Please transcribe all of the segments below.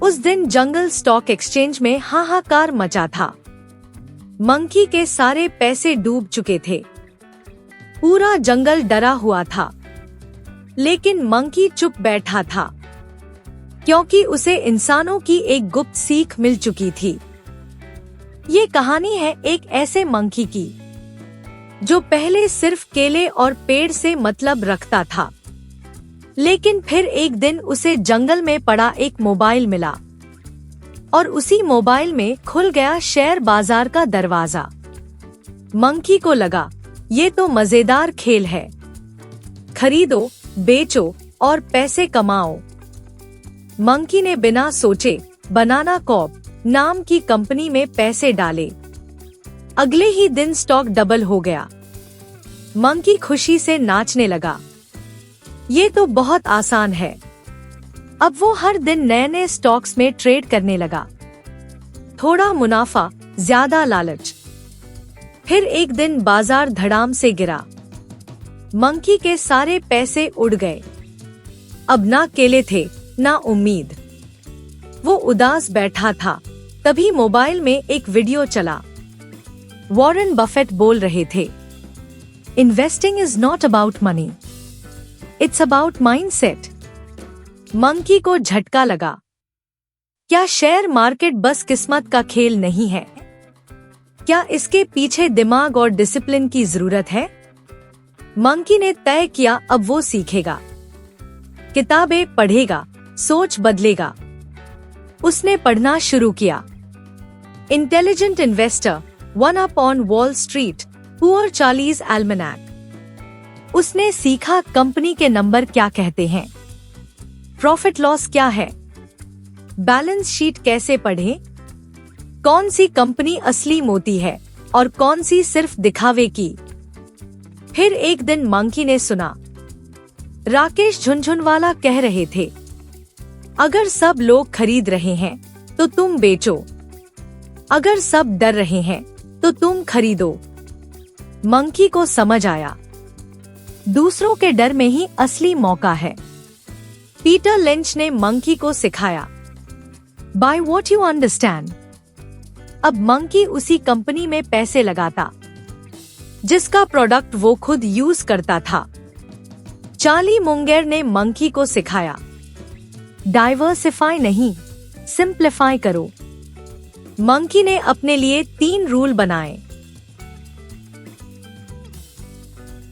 उस दिन जंगल stock exchange में हाहाकार मचा था। मंकी के सारे पैसे डूब चुके थे। पूरा जंगल डरा हुआ था, लेकिन मंकी चुप बैठा था, क्योंकि उसे इंसानों की एक गुप्त सीख मिल चुकी थी। ये कहानी है एक ऐसे मंकी की जो पहले सिर्फ केले और पेड़ से मतलब रखता था, लेकिन फिर एक दिन उसे जंगल में पड़ा एक मोबाइल मिला और उसी मोबाइल में खुल गया शेयर बाजार का दरवाजा। मंकी को लगा, ये तो मजेदार खेल है, खरीदो, बेचो और पैसे कमाओ। मंकी ने बिना सोचे बनाना कॉर्प नाम की कंपनी में पैसे डाले। अगले ही दिन स्टॉक डबल हो गया। मंकी खुशी से नाचने लगा। ये तो बहुत आसान है। अब वो हर दिन नए नए स्टॉक्स में ट्रेड करने लगा। थोड़ा मुनाफा, ज्यादा लालच। फिर एक दिन बाजार धड़ाम से गिरा। मंकी के सारे पैसे उड़ गए। अब ना केले थे, ना उम्मीद। वो उदास बैठा था। तभी मोबाइल में एक वीडियो चला। वॉरेन बफेट बोल रहे थे, investing is not about money, it's about mindset. Monkey को झटका लगा। क्या शेयर मार्केट बस किस्मत का खेल नहीं है? क्या इसके पीछे दिमाग और डिसिप्लिन की जरूरत है? मंकी ने तय किया, अब वो सीखेगा, किताबें पढ़ेगा, सोच बदलेगा। उसने पढ़ना शुरू किया। Intelligent Investor, One Up On Wall Street, Poor Charlie's Almanack. उसने सीखा कंपनी के नंबर क्या कहते हैं, प्रॉफिट लॉस क्या है, बैलेंस शीट कैसे पढ़ें, कौन सी कंपनी असली मोती है और कौन सी सिर्फ दिखावे की। फिर एक दिन मंकी ने सुना, राकेश झुनझुनवाला कह रहे थे, अगर सब लोग खरीद रहे हैं तो तुम बेचो, अगर सब डर रहे हैं तो तुम खरीदो। मंकी को समझ आया, दूसरों के डर में ही असली मौका है। पीटर लिंच ने मंकी को सिखाया, बाय वॉट यू अंडरस्टैंड। अब मंकी उसी कंपनी में पैसे लगाता जिसका प्रोडक्ट वो खुद यूज करता था। चार्ली मुंगेर ने मंकी को सिखाया, डाइवर्सिफाई नहीं, सिंप्लीफाई करो। मंकी ने अपने लिए 3 रूल बनाए।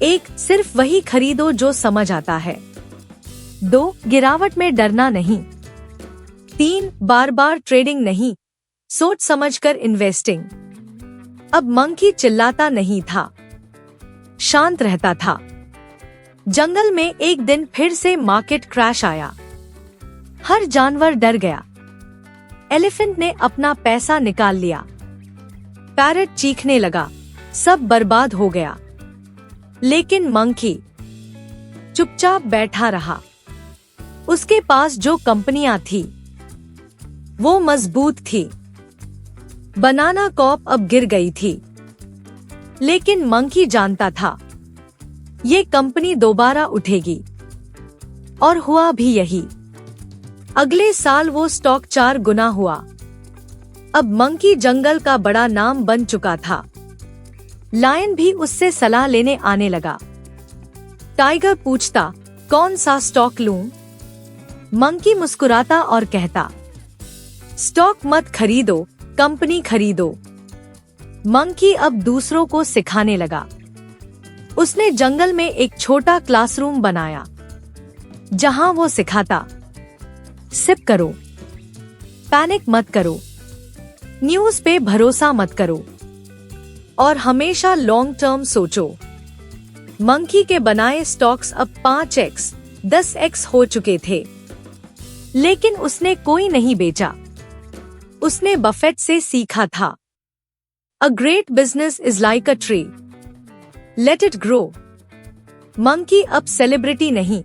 1, सिर्फ वही खरीदो जो समझ आता है। 2, गिरावट में डरना नहीं। 3, बार बार ट्रेडिंग नहीं, सोच समझकर इन्वेस्टिंग। अब मंकी चिल्लाता नहीं था, शांत रहता था। जंगल में एक दिन फिर से मार्केट क्रैश आया। हर जानवर डर गया। एलिफेंट ने अपना पैसा निकाल लिया। पैरट चीखने लगा, सब बर्बाद हो गया। लेकिन मंकी चुपचाप बैठा रहा। उसके पास जो कंपनियां थी वो मजबूत थी। बनाना कॉर्प अब गिर गई थी, लेकिन मंकी जानता था ये कंपनी दोबारा उठेगी। और हुआ भी यही। अगले साल वो स्टॉक 4 गुना हुआ। अब मंकी जंगल का बड़ा नाम बन चुका था। लायन भी उससे सलाह लेने आने लगा। टाइगर पूछता, कौन सा स्टॉक लूं? मंकी मुस्कुराता और कहता, स्टॉक मत खरीदो, कंपनी खरीदो। मंकी अब दूसरों को सिखाने लगा। उसने जंगल में एक छोटा क्लासरूम बनाया, जहां वो सिखाता, सिप करो, पैनिक मत करो, न्यूज पे भरोसा मत करो और हमेशा लॉन्ग टर्म सोचो। मंकी के बनाए स्टॉक्स अब 5x, 10x हो चुके थे, लेकिन उसने कोई नहीं बेचा। उसने बफेट से सीखा था, a great business is like a tree, let it grow. Monkey अब सेलिब्रिटी नहीं,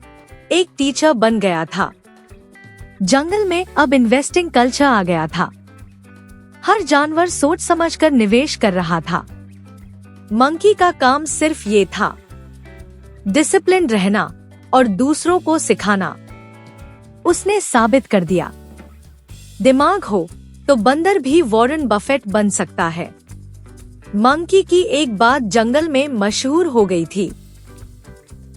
एक टीचर बन गया था। जंगल में अब इन्वेस्टिंग कल्चर आ गया था। हर जानवर सोच समझकर निवेश कर रहा था। मंकी का काम सिर्फ ये था, डिसिप्लिन रहना और दूसरों को सिखाना। उसने साबित कर दिया, दिमाग हो तो बंदर भी वॉरेन बफेट बन सकता है। मंकी की एक बात जंगल में मशहूर हो गई थी,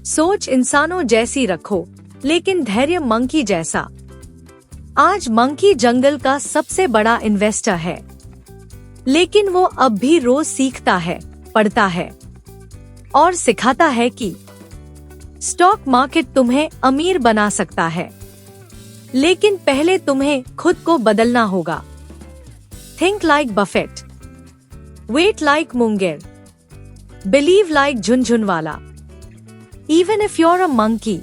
सोच इंसानों जैसी रखो लेकिन धैर्य मंकी जैसा। आज मंकी जंगल का सबसे बड़ा इन्वेस्टर है, लेकिन वो अब भी रोज सीखता है, पढ़ता है और सिखाता है कि स्टॉक मार्केट तुम्हें अमीर बना सकता है, लेकिन पहले तुम्हें खुद को बदलना होगा। Think like Buffett, wait like Munger, believe like Jhunjhunwala. Even if you're a monkey,